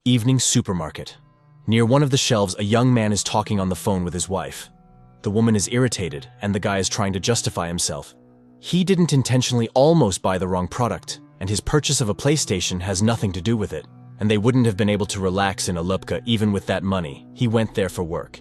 Evening supermarket. Near one of the shelves, a young man is talking on the phone with his wife. The woman is irritated, and the guy is trying to justify himself. He didn't intentionally almost buy the wrong product, and his purchase of a PlayStation has nothing to do with it, and they wouldn't have been able to relax in Alupka even with that money. He went there for work.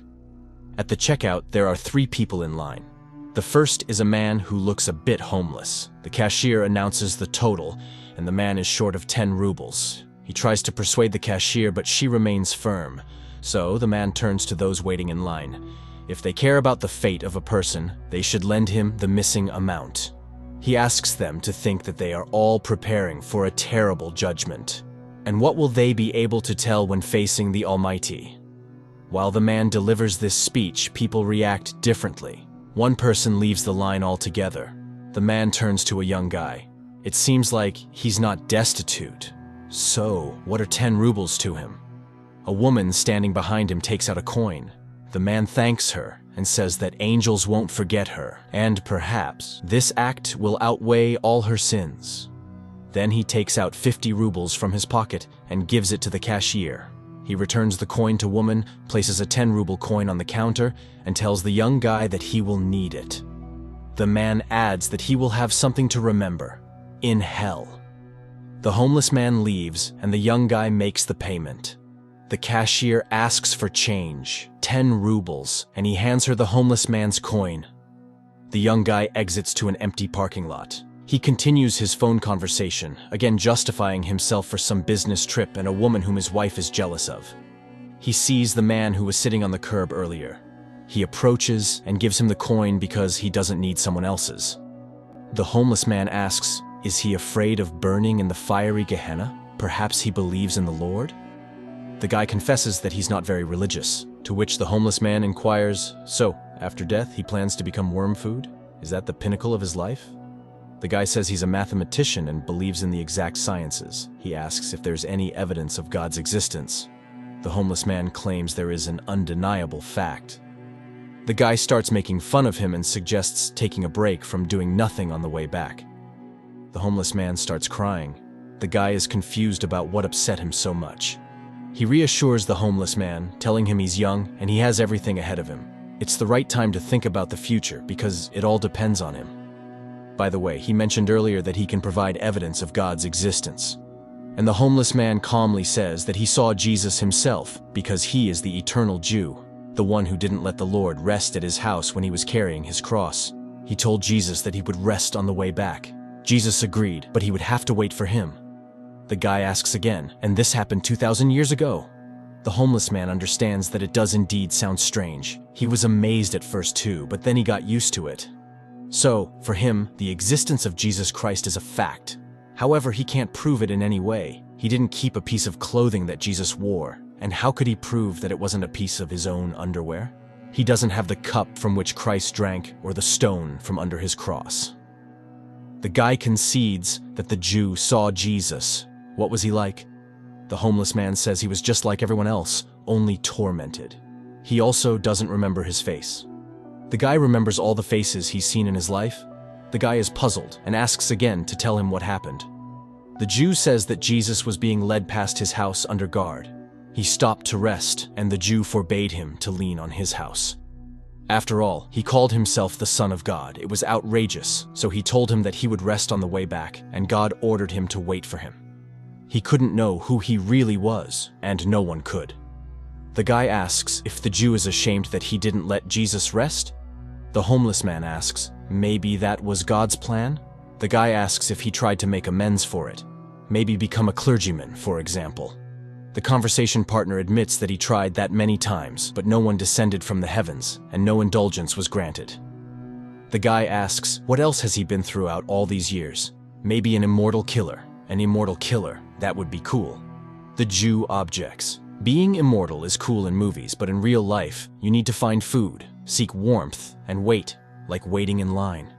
At the checkout, there are 3 people in line. The first is a man who looks a bit homeless. The cashier announces the total, and the man is short of 10 rubles. He tries to persuade the cashier, but she remains firm. So the man turns to those waiting in line. If they care about the fate of a person, they should lend him the missing amount. He asks them to think that they are all preparing for a terrible judgment. And what will they be able to tell when facing the Almighty? While the man delivers this speech, people react differently. One person leaves the line altogether. The man turns to a young guy. It seems like he's not destitute. So, what are 10 rubles to him? A woman standing behind him takes out a coin. The man thanks her and says that angels won't forget her, and perhaps this act will outweigh all her sins. Then he takes out 50 rubles from his pocket and gives it to the cashier. He returns the coin to woman, places a 10-ruble coin on the counter, and tells the young guy that he will need it. The man adds that he will have something to remember in hell. The homeless man leaves, and the young guy makes the payment. The cashier asks for change, 10 rubles, and he hands her the homeless man's coin. The young guy exits to an empty parking lot. He continues his phone conversation, again justifying himself for some business trip and a woman whom his wife is jealous of. He sees the man who was sitting on the curb earlier. He approaches and gives him the coin because he doesn't need someone else's. The homeless man asks, is he afraid of burning in the fiery Gehenna? Perhaps he believes in the Lord? The guy confesses that he's not very religious, to which the homeless man inquires, so, after death he plans to become worm food? Is that the pinnacle of his life? The guy says he's a mathematician and believes in the exact sciences. He asks if there's any evidence of God's existence. The homeless man claims there is an undeniable fact. The guy starts making fun of him and suggests taking a break from doing nothing on the way back. The homeless man starts crying. The guy is confused about what upset him so much. He reassures the homeless man, telling him he's young and he has everything ahead of him. It's the right time to think about the future because it all depends on him. By the way, he mentioned earlier that he can provide evidence of God's existence. And the homeless man calmly says that he saw Jesus himself because he is the eternal Jew, the one who didn't let the Lord rest at his house when he was carrying his cross. He told Jesus that he would rest on the way back. Jesus agreed, but he would have to wait for him. The guy asks again, and this happened 2,000 years ago. The homeless man understands that it does indeed sound strange. He was amazed at first too, but then he got used to it. So, for him, the existence of Jesus Christ is a fact. However, he can't prove it in any way. He didn't keep a piece of clothing that Jesus wore, and how could he prove that it wasn't a piece of his own underwear? He doesn't have the cup from which Christ drank or the stone from under his cross. The guy concedes that the Jew saw Jesus. What was he like? The homeless man says he was just like everyone else, only tormented. He also doesn't remember his face. The guy remembers all the faces he's seen in his life. The guy is puzzled and asks again to tell him what happened. The Jew says that Jesus was being led past his house under guard. He stopped to rest, and the Jew forbade him to lean on his house. After all, he called himself the Son of God. It was outrageous, so he told him that he would rest on the way back, and God ordered him to wait for him. He couldn't know who he really was, and no one could. The guy asks if the Jew is ashamed that he didn't let Jesus rest. The homeless man asks, maybe that was God's plan? The guy asks if he tried to make amends for it. Maybe become a clergyman, for example. The conversation partner admits that he tried that many times, but no one descended from the heavens, and no indulgence was granted. The guy asks, what else has he been throughout all these years? Maybe an immortal killer. An immortal killer, that would be cool. The Jew objects. Being immortal is cool in movies, but in real life, you need to find food, seek warmth, and wait, like waiting in line.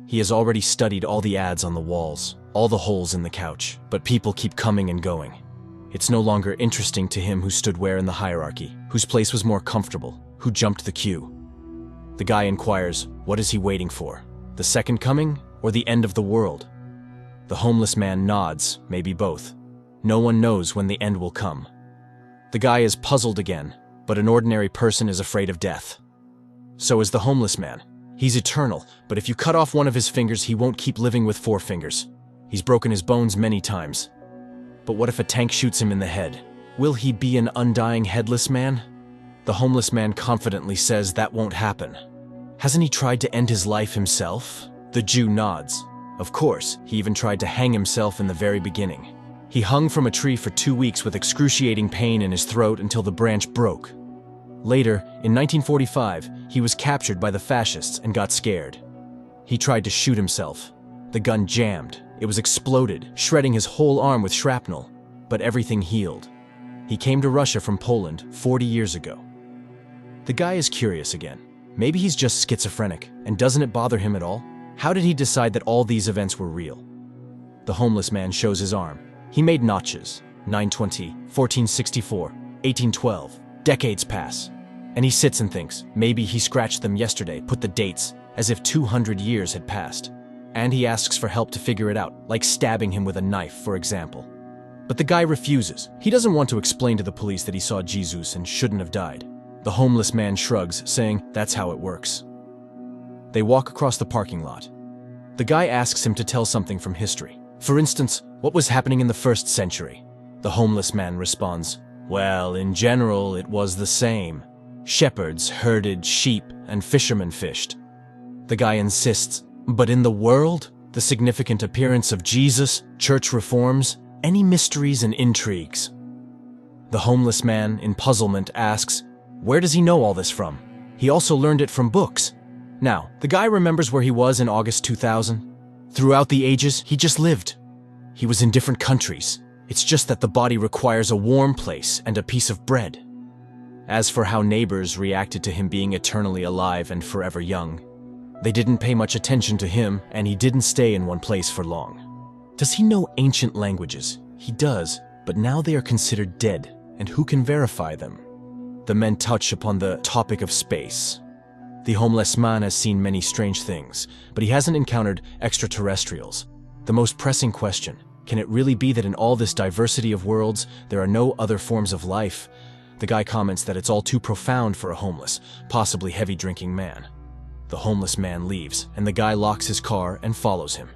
He has already studied all the ads on the walls, all the holes in the couch, but people keep coming and going. It's no longer interesting to him who stood where in the hierarchy, whose place was more comfortable, who jumped the queue. The guy inquires, what is he waiting for? The second coming, or the end of the world? The homeless man nods, maybe both. No one knows when the end will come. The guy is puzzled again, but an ordinary person is afraid of death. So is the homeless man. He's eternal, but if you cut off one of his fingers, he won't keep living with 4 fingers. He's broken his bones many times. But what if a tank shoots him in the head? Will he be an undying headless man? The homeless man confidently says that won't happen. Hasn't he tried to end his life himself? The Jew nods. Of course, he even tried to hang himself in the very beginning. He hung from a tree for 2 weeks with excruciating pain in his throat until the branch broke. Later, in 1945, he was captured by the fascists and got scared. He tried to shoot himself. The gun jammed. It was exploded, shredding his whole arm with shrapnel, but everything healed. He came to Russia from Poland 40 years ago. The guy is curious again. Maybe he's just schizophrenic, and doesn't it bother him at all? How did he decide that all these events were real? The homeless man shows his arm. He made notches. 920, 1464, 1812. Decades pass. And he sits and thinks, maybe he scratched them yesterday, put the dates, as if 200 years had passed. And he asks for help to figure it out, like stabbing him with a knife, for example. But the guy refuses. He doesn't want to explain to the police that he saw Jesus and shouldn't have died. The homeless man shrugs, saying that's how it works. They walk across the parking lot. The guy asks him to tell something from history. For instance, what was happening in the 1st century? The homeless man responds, well, in general, it was the same. Shepherds herded sheep and fishermen fished. The guy insists, but in the world, the significant appearance of Jesus, church reforms, any mysteries and intrigues? The homeless man, in puzzlement, asks, where does he know all this from? He also learned it from books. Now, the guy remembers where he was in August 2000. Throughout the ages, he just lived. He was in different countries. It's just that the body requires a warm place and a piece of bread. As for how neighbors reacted to him being eternally alive and forever young, they didn't pay much attention to him, and he didn't stay in one place for long. Does he know ancient languages? He does, but now they are considered dead, and who can verify them? The men touch upon the topic of space. The homeless man has seen many strange things, but he hasn't encountered extraterrestrials. The most pressing question, can it really be that in all this diversity of worlds, there are no other forms of life? The guy comments that it's all too profound for a homeless, possibly heavy-drinking man. The homeless man leaves, and the guy locks his car and follows him.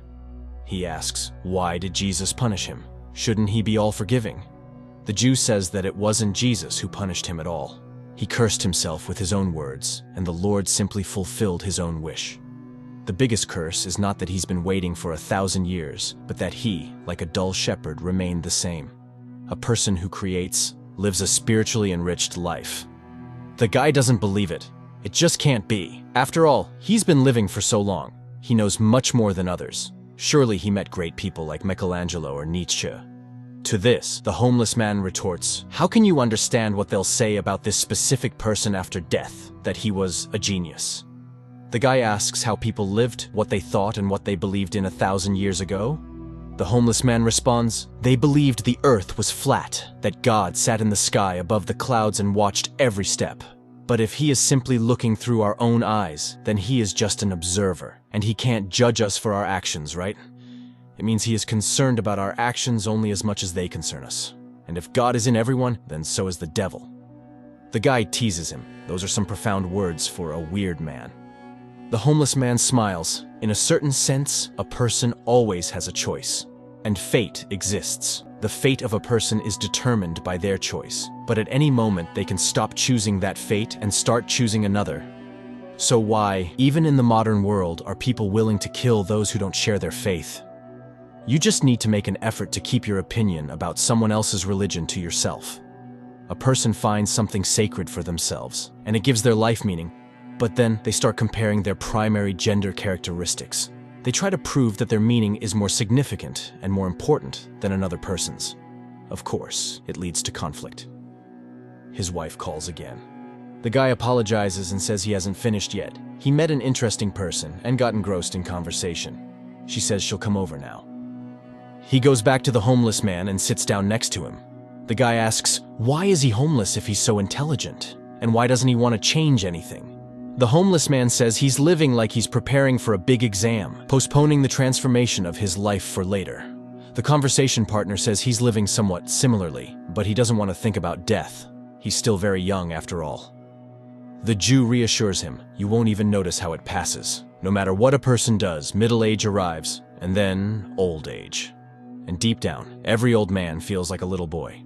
He asks, why did Jesus punish him? Shouldn't he be all-forgiving? The Jew says that it wasn't Jesus who punished him at all. He cursed himself with his own words, and the Lord simply fulfilled his own wish. The biggest curse is not that he's been waiting for 1,000 years, but that he, like a dull shepherd, remained the same. A person who creates, lives a spiritually enriched life. The guy doesn't believe it. It just can't be. After all, he's been living for so long. He knows much more than others. Surely he met great people like Michelangelo or Nietzsche. To this, the homeless man retorts, how can you understand what they'll say about this specific person after death, that he was a genius? The guy asks how people lived, what they thought, and what they believed in 1,000 years ago. The homeless man responds, they believed the earth was flat, that God sat in the sky above the clouds and watched every step. But if he is simply looking through our own eyes, then he is just an observer, and he can't judge us for our actions, right? It means he is concerned about our actions only as much as they concern us. And if God is in everyone, then so is the devil. The guy teases him. Those are some profound words for a weird man. The homeless man smiles. In a certain sense, a person always has a choice. And fate exists. The fate of a person is determined by their choice. But at any moment, they can stop choosing that fate and start choosing another. So why, even in the modern world, are people willing to kill those who don't share their faith? You just need to make an effort to keep your opinion about someone else's religion to yourself. A person finds something sacred for themselves, and it gives their life meaning, but then they start comparing their primary gender characteristics. They try to prove that their meaning is more significant and more important than another person's. Of course, it leads to conflict. His wife calls again. The guy apologizes and says he hasn't finished yet. He met an interesting person and got engrossed in conversation. She says she'll come over now. He goes back to the homeless man and sits down next to him. The guy asks, why is he homeless if he's so intelligent? And why doesn't he want to change anything? The homeless man says he's living like he's preparing for a big exam, postponing the transformation of his life for later. The conversation partner says he's living somewhat similarly, but he doesn't want to think about death. He's still very young after all. The Jew reassures him, you won't even notice how it passes. No matter what a person does, middle age arrives, and then old age. And deep down, every old man feels like a little boy.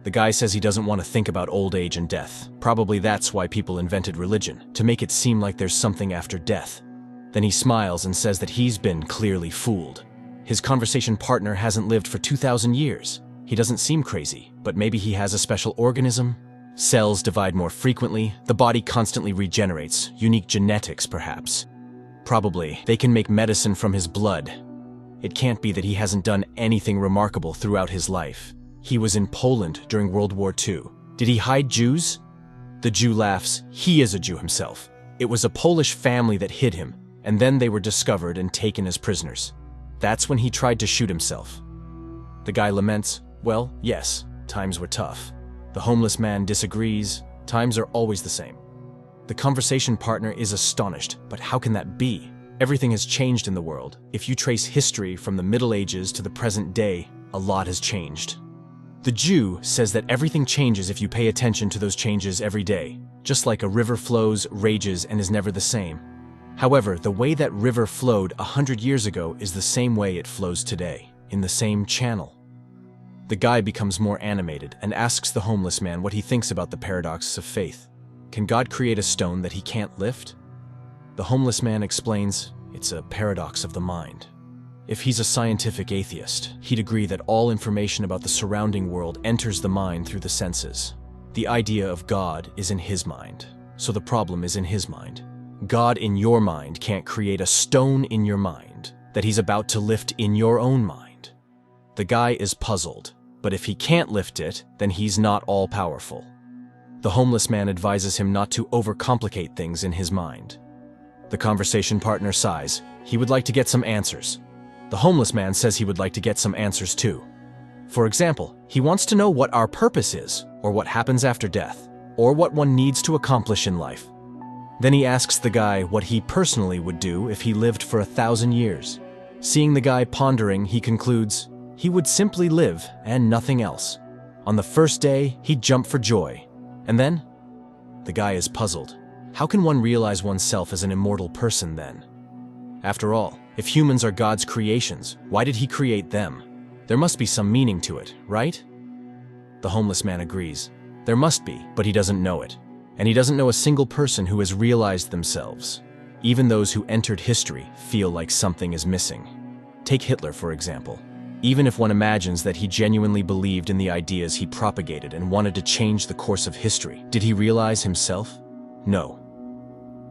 The guy says he doesn't want to think about old age and death. Probably that's why people invented religion, to make it seem like there's something after death. Then he smiles and says that he's been clearly fooled. His conversation partner hasn't lived for 2,000 years. He doesn't seem crazy, but maybe he has a special organism. Cells divide more frequently, the body constantly regenerates, unique genetics perhaps. Probably, they can make medicine from his blood. It can't be that he hasn't done anything remarkable throughout his life. He was in Poland during World War II. Did he hide Jews? The Jew laughs. He is a Jew himself. It was a Polish family that hid him, and then they were discovered and taken as prisoners. That's when he tried to shoot himself. The guy laments, well, yes, times were tough. The homeless man disagrees. Times are always the same. The conversation partner is astonished, but how can that be? Everything has changed in the world. If you trace history from the Middle Ages to the present day, a lot has changed. The Jew says that everything changes if you pay attention to those changes every day, just like a river flows, rages, and is never the same. However, the way that river flowed 100 years ago is the same way it flows today, in the same channel. The guy becomes more animated and asks the homeless man what he thinks about the paradox of faith. Can God create a stone that he can't lift? The homeless man explains, it's a paradox of the mind. If he's a scientific atheist, he'd agree that all information about the surrounding world enters the mind through the senses. The idea of God is in his mind, so the problem is in his mind. God in your mind can't create a stone in your mind that he's about to lift in your own mind. The guy is puzzled, but if he can't lift it, then he's not all-powerful. The homeless man advises him not to overcomplicate things in his mind. The conversation partner sighs. He would like to get some answers. The homeless man says he would like to get some answers too. For example, he wants to know what our purpose is, or what happens after death, or what one needs to accomplish in life. Then he asks the guy what he personally would do if he lived for 1,000 years. Seeing the guy pondering, he concludes, he would simply live and nothing else. On the first day, he'd jump for joy. And then? The guy is puzzled. How can one realize oneself as an immortal person then? After all, if humans are God's creations, why did he create them? There must be some meaning to it, right? The homeless man agrees. There must be, but he doesn't know it. And he doesn't know a single person who has realized themselves. Even those who entered history feel like something is missing. Take Hitler, for example. Even if one imagines that he genuinely believed in the ideas he propagated and wanted to change the course of history, did he realize himself? No.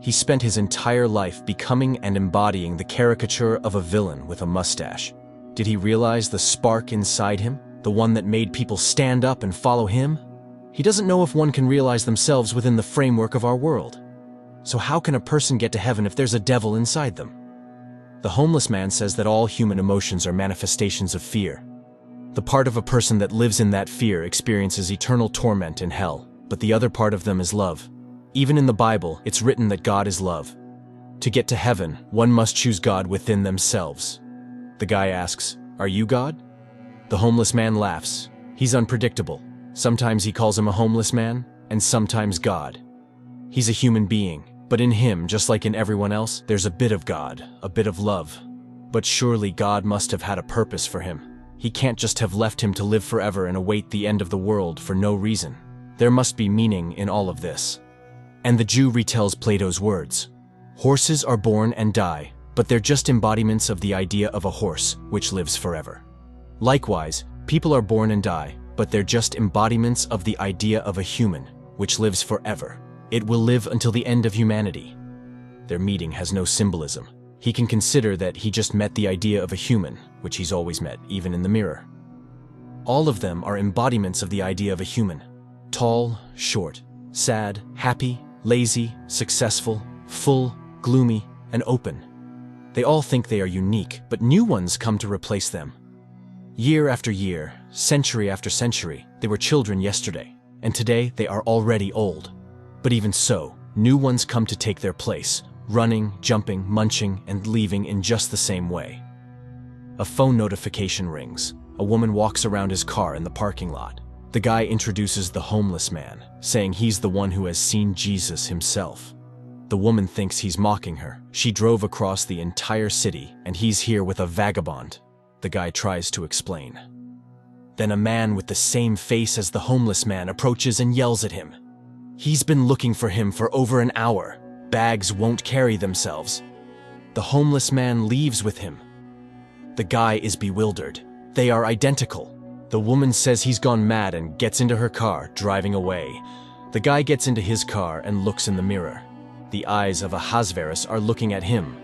He spent his entire life becoming and embodying the caricature of a villain with a mustache. Did he realize the spark inside him, the one that made people stand up and follow him? He doesn't know if one can realize themselves within the framework of our world. So how can a person get to heaven if there's a devil inside them? The homeless man says that all human emotions are manifestations of fear. The part of a person that lives in that fear experiences eternal torment in hell, but the other part of them is love. Even in the Bible, it's written that God is love. To get to heaven, one must choose God within themselves. The guy asks, "Are you God?" The homeless man laughs. He's unpredictable. Sometimes he calls him a homeless man, and sometimes God. He's a human being, but in him, just like in everyone else, there's a bit of God, a bit of love. But surely God must have had a purpose for him. He can't just have left him to live forever and await the end of the world for no reason. There must be meaning in all of this. And the Jew retells Plato's words. Horses are born and die, but they're just embodiments of the idea of a horse, which lives forever. Likewise, people are born and die, but they're just embodiments of the idea of a human, which lives forever. It will live until the end of humanity. Their meeting has no symbolism. He can consider that he just met the idea of a human, which he's always met, even in the mirror. All of them are embodiments of the idea of a human. Tall, short, sad, happy, lazy, successful, full, gloomy, and open. They all think they are unique, but new ones come to replace them. Year after year, century after century, they were children yesterday, and today they are already old. But even so, new ones come to take their place, running, jumping, munching, and leaving in just the same way. A phone notification rings. A woman walks around his car in the parking lot. The guy introduces the homeless man, saying he's the one who has seen Jesus himself. The woman thinks he's mocking her. She drove across the entire city, and he's here with a vagabond. The guy tries to explain. Then a man with the same face as the homeless man approaches and yells at him. He's been looking for him for over an hour. Bags won't carry themselves. The homeless man leaves with him. The guy is bewildered. They are identical. The woman says he's gone mad and gets into her car, driving away. The guy gets into his car and looks in the mirror. The eyes of Agasfer are looking at him.